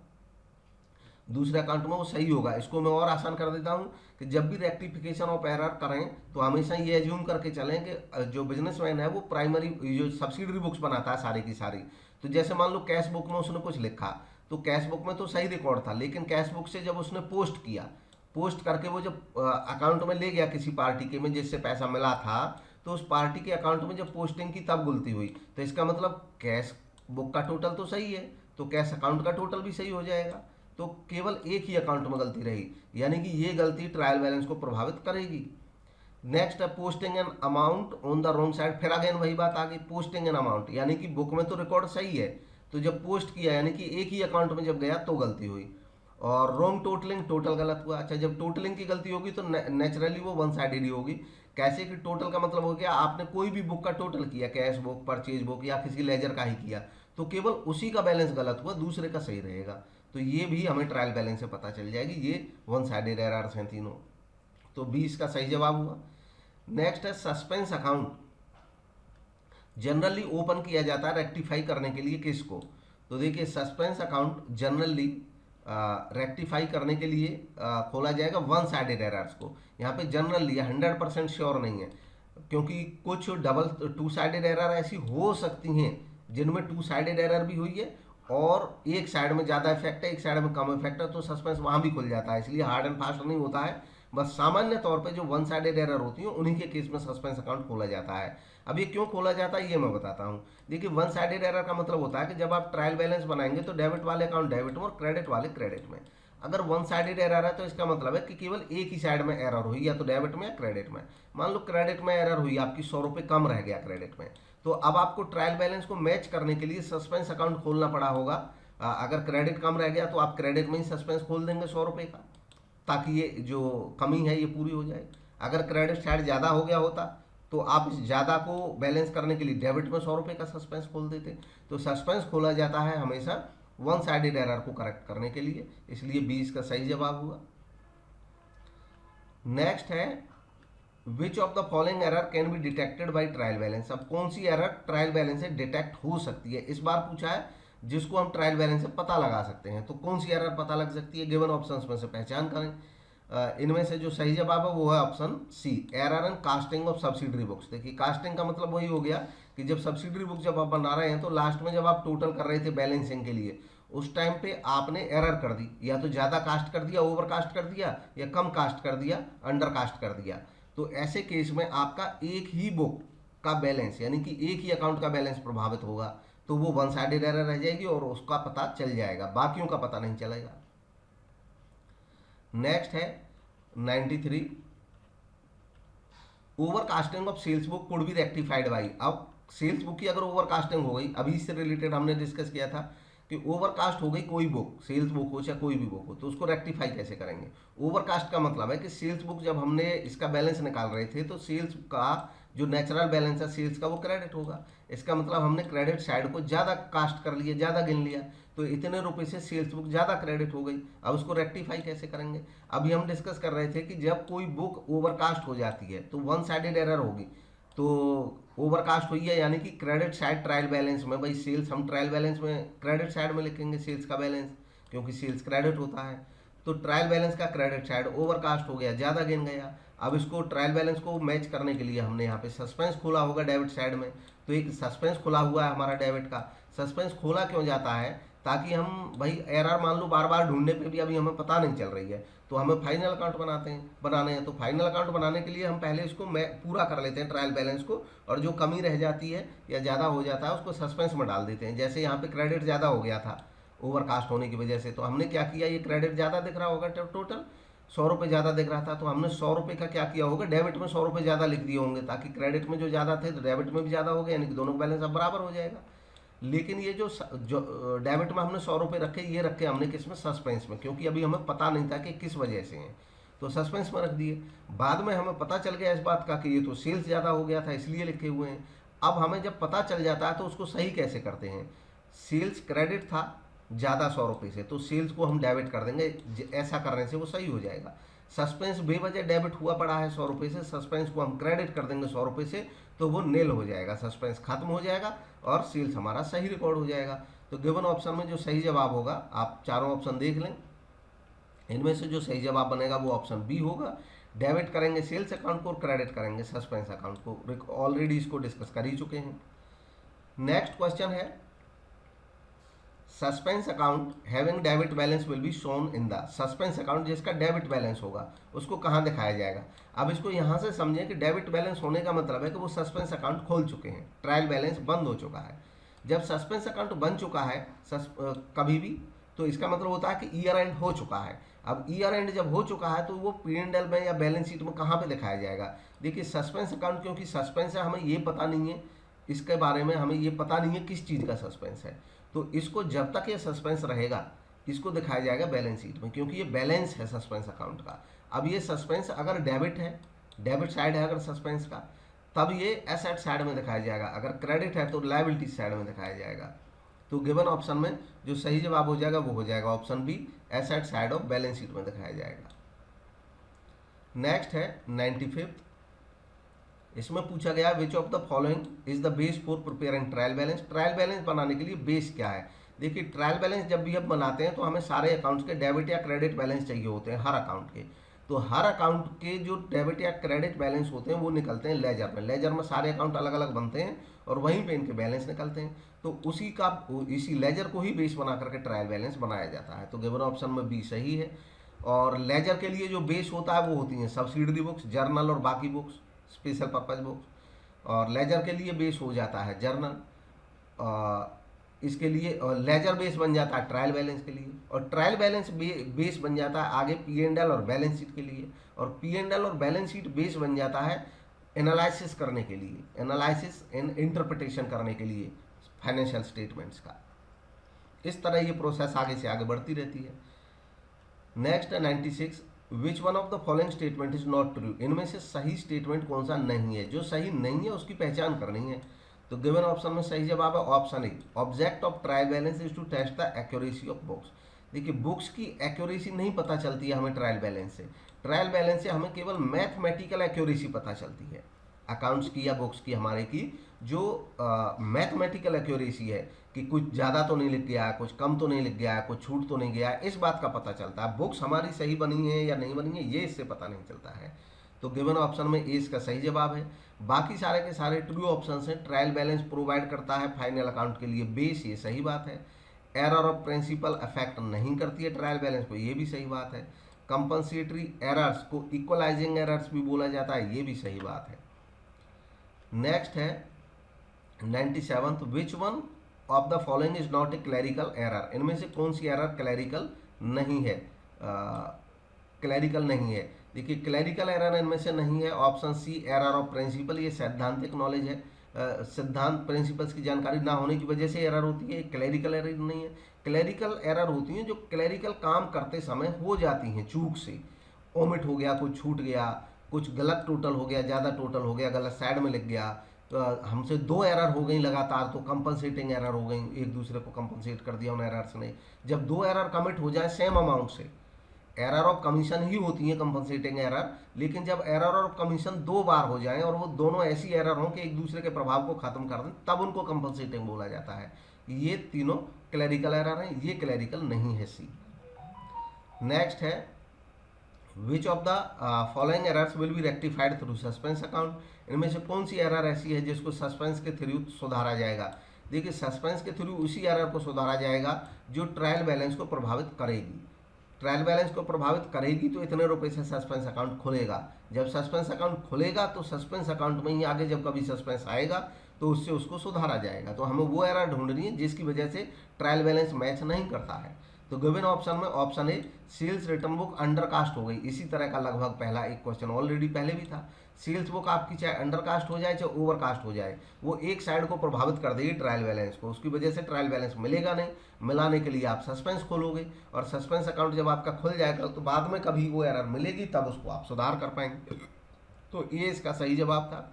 Speaker 1: दूसरे अकाउंट में वो सही होगा। इसको मैं और आसान कर देता हूँ कि जब भी रेक्टिफिकेशन ऑफ एरर करें तो हमेशा ये एज्यूम करके चलें कि जो बिजनेसमैन है वो प्राइमरी जो सब्सिडरी बुक्स बनाता है सारी की सारी, तो जैसे मान लो कैश बुक में उसने कुछ लिखा, तो कैश बुक में तो सही रिकॉर्ड था, लेकिन कैश बुक से जब उसने पोस्ट किया, पोस्ट करके वो जब अकाउंट में ले गया किसी पार्टी के में जिससे पैसा मिला था, तो उस पार्टी के अकाउंट में जब पोस्टिंग की तब गलती हुई, तो इसका मतलब कैश बुक का टोटल तो सही है, तो कैश अकाउंट का टोटल भी सही हो जाएगा, तो केवल एक ही अकाउंट में गलती रही, यानी कि ये गलती ट्रायल बैलेंस को प्रभावित करेगी। नेक्स्ट है posting an amount on the wrong side, फिर अगेन वही बात आ गई, पोस्टिंग एन अमाउंट, यानी कि बुक में तो रिकॉर्ड सही है, तो जब पोस्ट किया यानी कि एक ही अकाउंट में जब गया तो गलती हुई। और रॉन्ग टोटलिंग, टोटल गलत हुआ। अच्छा, जब टोटलिंग की गलती होगी तो नेचुरली वो वन साइडेड ही होगी। कैसे कि टोटल का मतलब हो गया आपने कोई भी बुक का टोटल किया, कैश बुक, परचेज बुक या किसी लेजर का ही किया, तो केवल उसी का बैलेंस गलत हुआ, दूसरे का सही रहेगा, तो ये भी हमें ट्रायल बैलेंस से पता चल जाएगी। ये वन साइडेड एरर्स हैं तीनों, तो 20 का सही जवाब हुआ। नेक्स्ट है सस्पेंस अकाउंट, जनरली ओपन किया जाता है रेक्टिफाई करने के लिए किसको, तो देखिए सस्पेंस अकाउंट जनरली रेक्टिफाई करने के लिए खोला जाएगा वन साइडेड एरर्स को। यहाँ पे जनरल लिया, 100% श्योर नहीं है, क्योंकि कुछ डबल टू साइडेड एरर ऐसी हो सकती हैं जिनमें टू साइडेड एरर भी हुई है और एक साइड में ज़्यादा इफेक्ट है, एक साइड में कम इफेक्ट है, तो सस्पेंस वहाँ भी खुल जाता है। इसलिए हार्ड एंड फास्ट नहीं होता है, बस सामान्य तौर पे जो वन साइडेड एरर होती है उन्हीं के केस में सस्पेंस अकाउंट खोला जाता है। अब ये क्यों खोला जाता है ये मैं बताता हूँ। देखिए, वन साइडेड एरर का मतलब होता है कि जब आप ट्रायल बैलेंस बनाएंगे तो डेबिट वाले अकाउंट डेबिट में और क्रेडिट वाले क्रेडिट में। अगर वन साइडेड एरर है तो इसका मतलब है कि केवल एक ही साइड में एरर हुई, या तो डेबिट में या क्रेडिट में। मान लो क्रेडिट में एरर हुई, आपकी 100 रुपये कम रह गया क्रेडिट में, तो अब आपको ट्रायल बैलेंस को मैच करने के लिए सस्पेंस अकाउंट खोलना पड़ा होगा। अगर क्रेडिट कम रह गया तो आप क्रेडिट में ही सस्पेंस खोल देंगे 100 रुपये का, ताकि ये जो कमी है ये पूरी हो जाए। अगर क्रेडिट साइड ज़्यादा हो गया होता तो आप इस ज़्यादा को बैलेंस करने के लिए डेबिट में 100 रुपये का सस्पेंस खोल देते। तो सस्पेंस खोला जाता है हमेशा वन साइडेड एरर को करेक्ट करने के लिए, इसलिए 20 का सही जवाब हुआ। नेक्स्ट है, विच of the following error can be detected by trial balance. अब कौन सी एरर ट्रायल बैलेंस से डिटेक्ट हो सकती है, इस बार पूछा है, जिसको हम ट्रायल बैलेंस से पता लगा सकते हैं। तो कौन सी एरर पता लग सकती है, गिवन ऑप्शंस में से पहचान करें। इनमें से जो सही जवाब है वो है option C, error in casting of subsidiary books. देखिए, कास्टिंग का मतलब वही हो गया कि जब सब्सिडरी बुक जब आप बना रहे हैं तो लास्ट में जब आप टोटल कर रहे थे बैलेंसिंग के लिए, उस टाइम पे आपने एरर कर दी, या तो ज़्यादा कास्ट कर दिया, ओवर कास्ट कर दिया, या कम कास्ट कर दिया, अंडर कास्ट कर दिया। तो ऐसे केस में आपका एक ही बुक का बैलेंस, यानी कि एक ही अकाउंट का बैलेंस प्रभावित होगा, तो वो वन साइडेड एरर रह जाएगी और उसका पता चल जाएगा, बाकियों का पता नहीं चलेगा। नेक्स्ट है 93, overcasting of sales book could be rectified by. अब सेल्स बुक की अगर ओवर कास्टिंग हो गई, अभी इससे रिलेटेड हमने डिस्कस किया था कि ओवरकास्ट हो गई कोई बुक, सेल्स बुक हो चाहे कोई भी बुक हो, तो उसको रेक्टिफाई कैसे करेंगे। ओवरकास्ट का मतलब है कि सेल्स बुक जब हमने इसका बैलेंस निकाल रहे थे तो सेल्स का जो नेचुरल बैलेंस है सेल्स का वो क्रेडिट होगा। इसका मतलब हमने क्रेडिट साइड को ज़्यादा कास्ट कर लिया, ज़्यादा गिन लिया, तो इतने रुपए से सेल्स बुक ज़्यादा क्रेडिट हो गई। अब उसको रेक्टिफाई कैसे करेंगे। अभी हम डिस्कस कर रहे थे कि जब कोई बुक ओवरकास्ट हो जाती है तो वन साइडेड एरर होगी, तो ओवरकास्ट हुई है, यानी कि क्रेडिट साइड ट्रायल बैलेंस में, भाई सेल्स हम ट्रायल बैलेंस में क्रेडिट साइड में लिखेंगे सेल्स का बैलेंस, क्योंकि सेल्स क्रेडिट होता है। तो ट्रायल बैलेंस का क्रेडिट साइड ओवरकास्ट हो गया, ज़्यादा गिन गया। अब इसको ट्रायल बैलेंस को मैच करने के लिए हमने यहाँ पे सस्पेंस खोला होगा डेबिट साइड में, तो एक सस्पेंस खुला हुआ है हमारा डेबिट का। सस्पेंस खोला क्यों जाता है, ताकि हम भाई एरर मान लो बार बार ढूंढने पे भी अभी हमें पता नहीं चल रही है, तो हमें फाइनल अकाउंट बनाने हैं। तो फाइनल अकाउंट बनाने के लिए हम पहले इसको पूरा कर लेते हैं ट्रायल बैलेंस को, और जो कमी रह जाती है या ज़्यादा हो जाता है उसको सस्पेंस में डाल देते हैं। जैसे यहाँ पे क्रेडिट ज़्यादा हो गया था ओवरकास्ट होने की वजह से, तो हमने क्या किया, ये क्रेडिट ज़्यादा दिख रहा होगा, टोटल 100 रुपये ज़्यादा दिख रहा था, तो हमने 100 रुपये का क्या किया होगा, डेबिट में 100 रुपये ज़्यादा लिख दिए होंगे, ताकि क्रेडिट में जो ज़्यादा थे तो डेबिट में भी ज़्यादा हो गया, यानी कि दोनों का बैलेंस अब बराबर हो जाएगा। लेकिन ये जो डेबिट में हमने 100 रुपये रखे, ये रखे हमने किस में, सस्पेंस में, क्योंकि अभी हमें पता नहीं था कि किस वजह से हैं, तो सस्पेंस में रख दिए। बाद में हमें पता चल गया इस बात का कि ये तो सेल्स ज़्यादा हो गया था इसलिए लिखे हुए हैं। अब हमें जब पता चल जाता है तो उसको सही कैसे करते हैं, सेल्स क्रेडिट था ज़्यादा 100 रुपये से, तो सेल्स को हम डेबिट कर देंगे, ऐसा करने से वो सही हो जाएगा। सस्पेंस बेवजह डेबिट हुआ पड़ा है 100 रुपये से, सस्पेंस को हम क्रेडिट कर देंगे 100 रुपये से, तो वो नेल हो जाएगा, सस्पेंस खत्म हो जाएगा और सेल्स हमारा सही रिकॉर्ड हो जाएगा। तो गिवन ऑप्शन में जो सही जवाब होगा, आप चारों ऑप्शन देख लें, इनमें से जो सही जवाब बनेगा वो ऑप्शन बी होगा। डेबिट करेंगे सेल्स अकाउंट को और क्रेडिट करेंगे सस्पेंस अकाउंट को, ऑलरेडी इसको डिस्कस कर ही चुके हैं। नेक्स्ट क्वेश्चन है, suspense account having debit balance will be shown in the. Suspense account जिसका डेबिट बैलेंस होगा उसको कहाँ दिखाया जाएगा। अब इसको यहाँ से समझें कि डेबिट बैलेंस होने का मतलब है कि वो सस्पेंस अकाउंट खोल चुके हैं, ट्रायल बैलेंस बंद हो चुका है। जब सस्पेंस अकाउंट बन चुका है कभी भी, तो इसका मतलब होता है कि ईयर एंड हो चुका है। अब ईयर एंड जब हो चुका है तो वो P&L में या बैलेंस शीट में कहाँ पे दिखाया जाएगा। देखिए, सस्पेंस अकाउंट क्योंकि सस्पेंस है, हमें ये पता नहीं है इसके बारे में, हमें ये पता नहीं है किस चीज़ का सस्पेंस है, तो इसको जब तक ये सस्पेंस रहेगा इसको दिखाया जाएगा बैलेंस शीट में, क्योंकि ये बैलेंस है सस्पेंस अकाउंट का। अब ये सस्पेंस अगर डेबिट है, डेबिट साइड है अगर सस्पेंस का, तब ये एसेट साइड में दिखाया जाएगा, अगर क्रेडिट है तो लायबिलिटी साइड में दिखाया जाएगा। तो गिवन ऑप्शन में जो सही जवाब हो जाएगा वो हो जाएगा option B, asset side of balance sheet में दिखाया जाएगा। नेक्स्ट है 95, इसमें पूछा गया which of the following is the base for preparing trial balance. Trial balance बनाने के लिए बेस क्या है। देखिए ट्रायल बैलेंस जब भी हम बनाते हैं तो हमें सारे अकाउंट्स के डेबिट या क्रेडिट बैलेंस चाहिए होते हैं, हर अकाउंट के। तो हर अकाउंट के जो डेबिट या क्रेडिट बैलेंस होते हैं वो निकलते हैं लेजर में। लेजर में सारे अकाउंट अलग अलग बनते हैं और वहीं पे इनके बैलेंस निकलते हैं। तो इसी लेजर को ही बेस बना करके ट्रायल बैलेंस बनाया जाता है। तो गिवन ऑप्शन में बी सही है। और लेजर के लिए जो बेस होता है वो होती हैं सब्सिडरी बुक्स, जर्नल और बाकी बुक्स, स्पेशल पर्पज बुक्स। और लेजर के लिए बेस हो जाता है जर्नल, इसके लिए लेजर बेस बन जाता है ट्रायल बैलेंस के लिए, और ट्रायल बैलेंस बेस बन जाता है आगे P&L और बैलेंस शीट के लिए, और P&L और बैलेंस शीट बेस बन जाता है एनालिसिस करने के लिए, एनालिसिस एंड इंटरप्रिटेशन करने के लिए फाइनेंशियल स्टेटमेंट्स का। इस तरह ये प्रोसेस आगे से आगे बढ़ती रहती है। नेक्स्ट है 96, which one of the following statement is not true. इनमें से सही स्टेटमेंट कौन सा नहीं है। जो सही नहीं है उसकी पहचान करनी है। तो गिवन ऑप्शन में सही जवाब है option A, object of trial balance is to test the accuracy of books. देखिए बुक्स की एक्यूरेसी नहीं पता चलती है हमें ट्रायल बैलेंस से। ट्रायल बैलेंस से हमें केवल मैथमेटिकल एक्यूरेसी पता चलती है अकाउंट्स की या बुक्स की हमारे की। जो मैथमेटिकल एक्यूरेसी है कि कुछ ज़्यादा तो नहीं लिख गया है, कुछ कम तो नहीं लिख गया है, कुछ छूट तो नहीं गया है, इस बात का पता चलता है। बुक्स हमारी सही बनी है या नहीं बनी है ये इससे पता नहीं चलता है। तो गिवन ऑप्शन में ए इसका सही जवाब है। बाकी सारे के सारे ट्रू ऑप्शन हैं। ट्रायल बैलेंस प्रोवाइड करता है फाइनल अकाउंट के लिए बेस, ये सही बात है। एरर ऑफ प्रिंसिपल अफेक्ट नहीं करती है ट्रायल बैलेंस को, ये भी सही बात है। कंपनसेटरी एरर्स को इक्वलाइजिंग एरर्स भी बोला जाता है, ये भी सही बात है। नेक्स्ट है 97, which one of the following is not a clerical error. इनमें से कौन सी एरर क्लैरिकल नहीं है, क्लैरिकल नहीं है। देखिए क्लैरिकल एरर इनमें से नहीं है option C, error of principle. ये सैद्धांतिक नॉलेज है, सिद्धांत प्रिंसिपल्स की जानकारी ना होने की वजह से एरर होती है। क्लैरिकल एरर नहीं है। क्लैरिकल एरर होती हैं जो क्लैरिकल काम करते समय हो जाती हैं चूक से, ओमिट हो गया, कुछ छूट गया, कुछ गलत टोटल हो गया, ज़्यादा टोटल हो गया, गलत साइड में लिख गया। तो हमसे 2 एरर हो गई लगातार तो कंपनसेटिंग एरर हो गई, एक दूसरे को कंपनसेट कर दिया उन एरर्स ने। जब 2 एरर कमिट हो जाए सेम अमाउंट से, एरर ऑफ कमीशन ही होती है कंपनसेटिंग एरर, लेकिन जब एरर ऑफ कमीशन 2 बार हो जाएं और वो दोनों ऐसी एरर हों कि एक दूसरे के प्रभाव को खत्म कर दें, तब उनको कंपनसेटिंग बोला जाता है। ये तीनों क्लैरिकल एरर हैं, ये क्लैरिकल नहीं है सी। नेक्स्ट है विच of the following errors will be rectified through suspense account. इनमें से कौन सी एरर ऐसी है जिसको सस्पेंस के थ्रू सुधारा जाएगा। देखिए सस्पेंस के थ्रू उसी एरर को सुधारा जाएगा जो ट्रायल बैलेंस को प्रभावित करेगी। ट्रायल बैलेंस को प्रभावित करेगी तो इतने रुपए से सस्पेंस अकाउंट खुलेगा। जब सस्पेंस अकाउंट खुलेगा तो सस्पेंस अकाउंट में ही आगे जब कभी सस्पेंस आएगा तो उससे उसको सुधारा जाएगा। तो हमें वो एरर ढूंढनी है जिसकी वजह से ट्रायल बैलेंस मैच नहीं करता है। तो गिवन ऑप्शन में option A, sales return book undercast हो गई। इसी तरह का लगभग पहला एक क्वेश्चन ऑलरेडी पहले भी था। सेल्स बुक आपकी चाहे अंडरकास्ट हो जाए चाहे ओवरकास्ट हो जाए, वो एक साइड को प्रभावित कर देगी ट्रायल बैलेंस को, उसकी वजह से ट्रायल बैलेंस मिलेगा नहीं। मिलाने के लिए आप सस्पेंस खोलोगे और सस्पेंस अकाउंट जब आपका खुल जाएगा तो बाद में कभी वो एरर मिलेगी तब उसको आप सुधार कर पाएंगे। तो ये इसका सही जवाब था।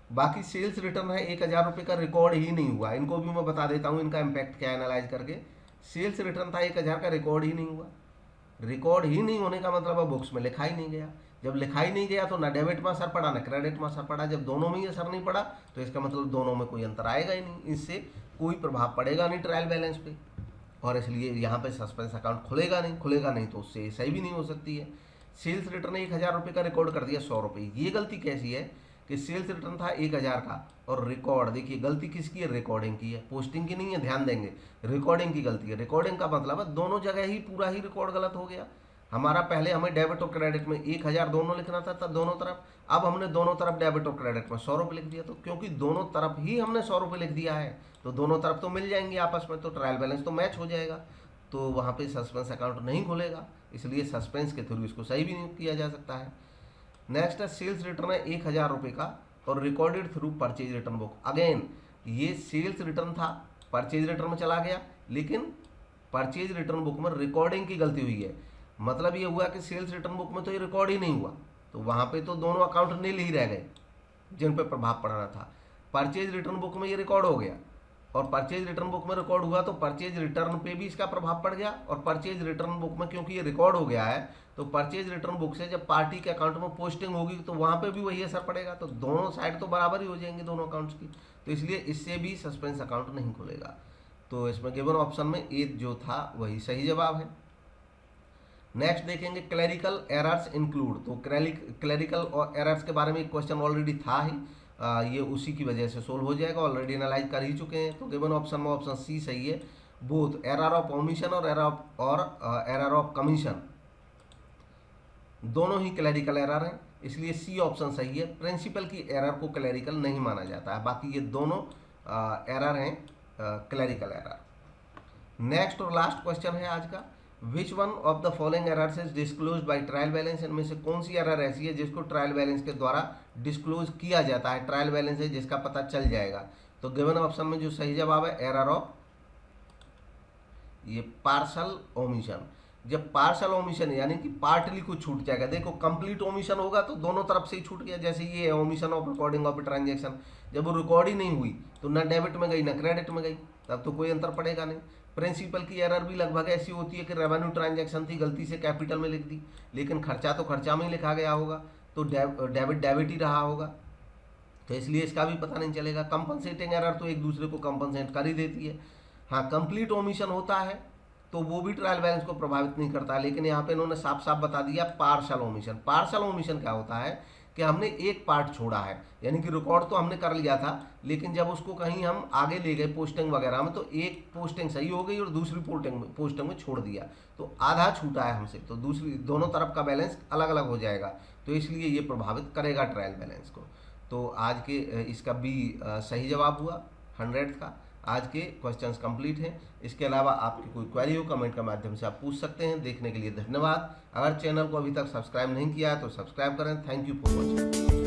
Speaker 1: बाकी सेल्स रिटर्न है 1000 रुपये का, रिकॉर्ड ही नहीं हुआ। इनको भी मैं बता देता हूँ इनका इम्पैक्ट क्या एनालाइज करके। सेल्स रिटर्न था 1000 का, रिकॉर्ड ही नहीं हुआ। रिकॉर्ड ही नहीं होने का मतलब है बुक्स में लिखा ही नहीं गया। जब लिखा ही नहीं गया तो ना डेबिट में असर पड़ा ना क्रेडिट में असर पड़ा। जब दोनों में ही असर नहीं पड़ा तो इसका मतलब दोनों में कोई अंतर आएगा ही नहीं, इससे कोई प्रभाव पड़ेगा नहीं ट्रायल बैलेंस पे, और इसलिए यहाँ पे सस्पेंस अकाउंट खुलेगा नहीं तो उससे सही भी नहीं हो सकती है। सेल्स रिटर्न 1000 रुपये का, रिकॉर्ड कर दिया 100 रुपये। ये गलती कैसी है कि सेल्स रिटर्न था 1000 का और रिकॉर्ड, देखिए गलती किसकी है, रिकॉर्डिंग की है, पोस्टिंग की नहीं है, ध्यान देंगे, रिकॉर्डिंग की गलती है। रिकॉर्डिंग का मतलब है दोनों जगह ही पूरा ही रिकॉर्ड गलत हो गया। हमारा पहले हमें डेबिट और क्रेडिट में 1000 दोनों लिखना था तब दोनों तरफ, अब हमने दोनों तरफ डेबिट और क्रेडिट में 100 रुपये लिख दिया। तो क्योंकि दोनों तरफ ही हमने 100 रुपये लिख दिया है तो दोनों तरफ तो मिल जाएंगे आपस में, तो ट्रायल बैलेंस तो मैच हो जाएगा, तो वहाँ पे सस्पेंस अकाउंट नहीं खुलेगा। इसलिए सस्पेंस के थ्रू इसको सही भी नहीं किया जा सकता है। नेक्स्ट है सेल्स रिटर्न है 1000 रुपये का और recorded through purchase return book. Again ये सेल्स रिटर्न था, परचेज रिटर्न में चला गया, लेकिन परचेज रिटर्न बुक में रिकॉर्डिंग की गलती हुई है। मतलब ये हुआ कि सेल्स रिटर्न बुक में तो ये रिकॉर्ड ही नहीं हुआ, तो वहाँ पे तो दोनों अकाउंट नील ही रह गए जिन पे प्रभाव पड़ना था। परचेज रिटर्न बुक में ये रिकॉर्ड हो गया और परचेज रिटर्न बुक में रिकॉर्ड हुआ तो परचेज रिटर्न पे भी इसका प्रभाव पड़ गया, और परचेज रिटर्न बुक में क्योंकि ये रिकॉर्ड हो गया है तो परचेज रिटर्न बुक से जब पार्टी के अकाउंट में पोस्टिंग होगी तो वहाँ पे भी वही असर पड़ेगा। तो दोनों साइड तो बराबर ही हो जाएंगे दोनों अकाउंट्स की, तो इसलिए इससे भी सस्पेंस अकाउंट नहीं खुलेगा। तो इसमें गिवन ऑप्शन में ए जो था वही सही जवाब है। नेक्स्ट देखेंगे क्लरिकल एरर्स इंक्लूड। तो क्लरिकल और एरर्स के बारे में एक क्वेश्चन ऑलरेडी था ही, ये उसी की वजह से सोल्व हो जाएगा, ऑलरेडी एनालाइज कर ही चुके हैं। तो गिवन ऑप्शन में ऑप्शन सी सही है। बोथ एरर ऑफ ओमिशन और एरर ऑफ कमीशन दोनों ही क्लरिकल एरर हैं, इसलिए सी ऑप्शन सही है। प्रिंसिपल की एरर को क्लरिकल नहीं माना जाता है, बाकी ये दोनों एरर हैं क्लरिकल एरर। नेक्स्ट और लास्ट क्वेश्चन है आज का, which one of the following errors is disclose by trial balance. इनमें से कौन सी एरर ऐसी है जिसको ट्रायल बैलेंस के द्वारा डिस्क्लोज किया जाता है, ट्रायल बैलेंस है जिसका पता चल जाएगा। तो गिवन ऑप्शन में जो सही जवाब है एरर ऑफ ये पार्शल ओमिशन। जब पार्शल ओमिशन यानी कि पार्टली कुछ छूट जाएगा, देखो कंप्लीट ओमिशन होगा तो दोनों तरफ से ही छूट गया, जैसे ये omission of recording of transaction, जब वो रिकॉर्ड ही नहीं हुई तो ना डेबिट में गई ना क्रेडिट में गई, तब तो कोई अंतर पड़ेगा नहीं। प्रिंसिपल की एरर भी लगभग ऐसी होती है कि रेवेन्यू ट्रांजैक्शन थी, गलती से कैपिटल में लिख दी, लेकिन खर्चा तो खर्चा में ही लिखा गया होगा, तो डेबिट डेबिट ही रहा होगा, तो इसलिए इसका भी पता नहीं चलेगा। कंपनसेटिंग एरर तो एक दूसरे को कंपनसेट कर ही देती है। हाँ, कंप्लीट ओमिशन होता है तो वो भी ट्रायल बैलेंस को प्रभावित नहीं करता, लेकिन यहाँ पे इन्होंने साफ साफ बता दिया पार्शल ओमिशन। पार्शल ओमिशन क्या होता है कि हमने एक पार्ट छोड़ा है, यानी कि रिकॉर्ड तो हमने कर लिया था, लेकिन जब उसको कहीं हम आगे ले गए पोस्टिंग वगैरह में, तो एक पोस्टिंग सही हो गई और दूसरी पोस्टिंग में छोड़ दिया, तो आधा छूटा है हमसे, तो दूसरी दोनों तरफ का बैलेंस अलग अलग हो जाएगा, तो इसलिए ये प्रभावित करेगा ट्रायल बैलेंस को। तो आज के इसका बी सही जवाब हुआ 100 का। आज के क्वेश्चंस कंप्लीट हैं। इसके अलावा आपकी कोई क्वेरी हो कमेंट के माध्यम से आप पूछ सकते हैं। देखने के लिए धन्यवाद। अगर चैनल को अभी तक सब्सक्राइब नहीं किया है तो सब्सक्राइब करें। Thank you for watching.